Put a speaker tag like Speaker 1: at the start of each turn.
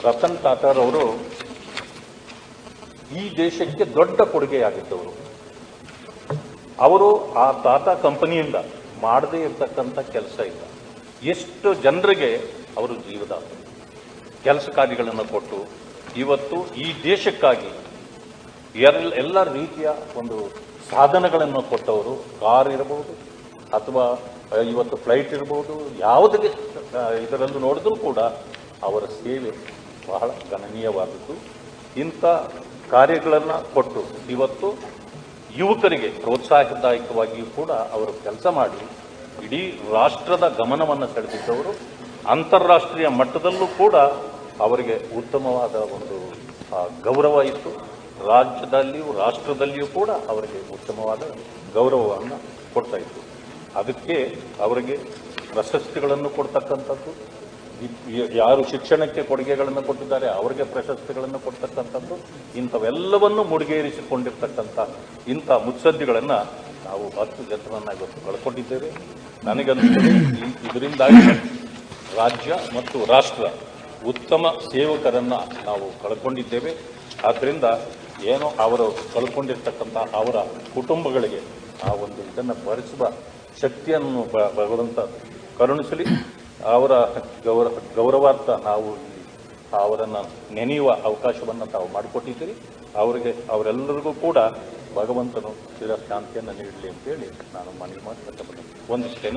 Speaker 1: ರತನ್ ಟಾಟಾರ್ ಅವರು ಈ ದೇಶಕ್ಕೆ ದೊಡ್ಡ ಕೊಡುಗೆಯಾಗಿದ್ದವರು. ಅವರು ಆ ಟಾಟಾ ಕಂಪನಿಯಿಂದ ಮಾಡದೇ ಇರತಕ್ಕಂಥ ಕೆಲಸ ಇಲ್ಲ. ಎಷ್ಟು ಜನರಿಗೆ ಅವರು ಜೀವದ ಕೆಲಸ ಕಾರ್ಯಗಳನ್ನು ಕೊಟ್ಟು ಇವತ್ತು ಈ ದೇಶಕ್ಕಾಗಿ ಎಲ್ಲ ರೀತಿಯ ಒಂದು ಸಾಧನಗಳನ್ನು ಕೊಟ್ಟವರು. ಕಾರ್ ಇರಬಹುದು ಅಥವಾ ಇವತ್ತು ಫ್ಲೈಟ್ ಇರಬಹುದು, ಯಾವುದಕ್ಕೆ ಇದರಲ್ಲೂ ನೋಡಿದ್ರೂ ಕೂಡ ಅವರ ಸೇವೆ ಬಹಳ ಗಣನೀಯವಾದದ್ದು. ಇಂಥ ಕಾರ್ಯಗಳನ್ನು ಕೊಟ್ಟು ಇವತ್ತು ಯುವಕರಿಗೆ ಪ್ರೋತ್ಸಾಹದಾಯಕವಾಗಿಯೂ ಕೂಡ ಅವರು ಕೆಲಸ ಮಾಡಿ ಇಡೀ ರಾಷ್ಟ್ರದ ಗಮನವನ್ನು ಸೆಳೆದಿದ್ದವರು. ಅಂತಾರಾಷ್ಟ್ರೀಯ ಮಟ್ಟದಲ್ಲೂ ಕೂಡ ಅವರಿಗೆ ಉತ್ತಮವಾದ ಒಂದು ಗೌರವ ಇತ್ತು. ರಾಜ್ಯದಲ್ಲಿಯೂ ರಾಷ್ಟ್ರದಲ್ಲಿಯೂ ಕೂಡ ಅವರಿಗೆ ಉತ್ತಮವಾದ ಗೌರವವನ್ನು ಕೊಡ್ತಾ ಇತ್ತು. ಅದಕ್ಕೆ ಅವರಿಗೆ ಪ್ರಶಸ್ತಿಗಳನ್ನು ಕೊಡ್ತಕ್ಕಂಥದ್ದು, ಯಾರು ಶಿಕ್ಷಣಕ್ಕೆ ಕೊಡುಗೆಗಳನ್ನು ಕೊಟ್ಟಿದ್ದಾರೆ ಅವರಿಗೆ ಪ್ರಶಸ್ತಿಗಳನ್ನು ಕೊಡ್ತಕ್ಕಂಥದ್ದು, ಇಂಥವೆಲ್ಲವನ್ನು ಮುಡಿಗೇರಿಸಿಕೊಂಡಿರ್ತಕ್ಕಂಥ ಇಂಥ ಮುತ್ಸದ್ದಿಗಳನ್ನು ನಾವು 10 ಜನರನ್ನು ಇವತ್ತು ಕಳ್ಕೊಂಡಿದ್ದೇವೆ. ನನಗನ್ನಿಸ್ತದೆ ಇದರಿಂದಾಗಿ ರಾಜ್ಯ ಮತ್ತು ರಾಷ್ಟ್ರ ಉತ್ತಮ ಸೇವಕರನ್ನು ನಾವು ಕಳ್ಕೊಂಡಿದ್ದೇವೆ. ಆದ್ದರಿಂದ ಏನೋ ಅವರು ಕಳ್ಕೊಂಡಿರ್ತಕ್ಕಂಥ ಅವರ ಕುಟುಂಬಗಳಿಗೆ ಆ ಒಂದು ಇದನ್ನು ಭರಿಸುವ ಶಕ್ತಿಯನ್ನು ಭಗವಂತ ಕರುಣಿಸಲಿ. ಅವರ ಗೌರವಾರ್ಥ ನಾವು ಅವರನ್ನು ನೆನೆಯುವ ಅವಕಾಶವನ್ನು ತಾವು ಮಾಡಿಕೊಟ್ಟಿದ್ದೀರಿ. ಅವರೆಲ್ಲರಿಗೂ ಕೂಡ ಭಗವಂತನು ಚಿರಶಾಂತಿಯನ್ನು ನೀಡಲಿ ಅಂತೇಳಿ ನಾನು ಮನವಿ ಮಾಡಿ ಒಂದಿಷ್ಟೇನೆ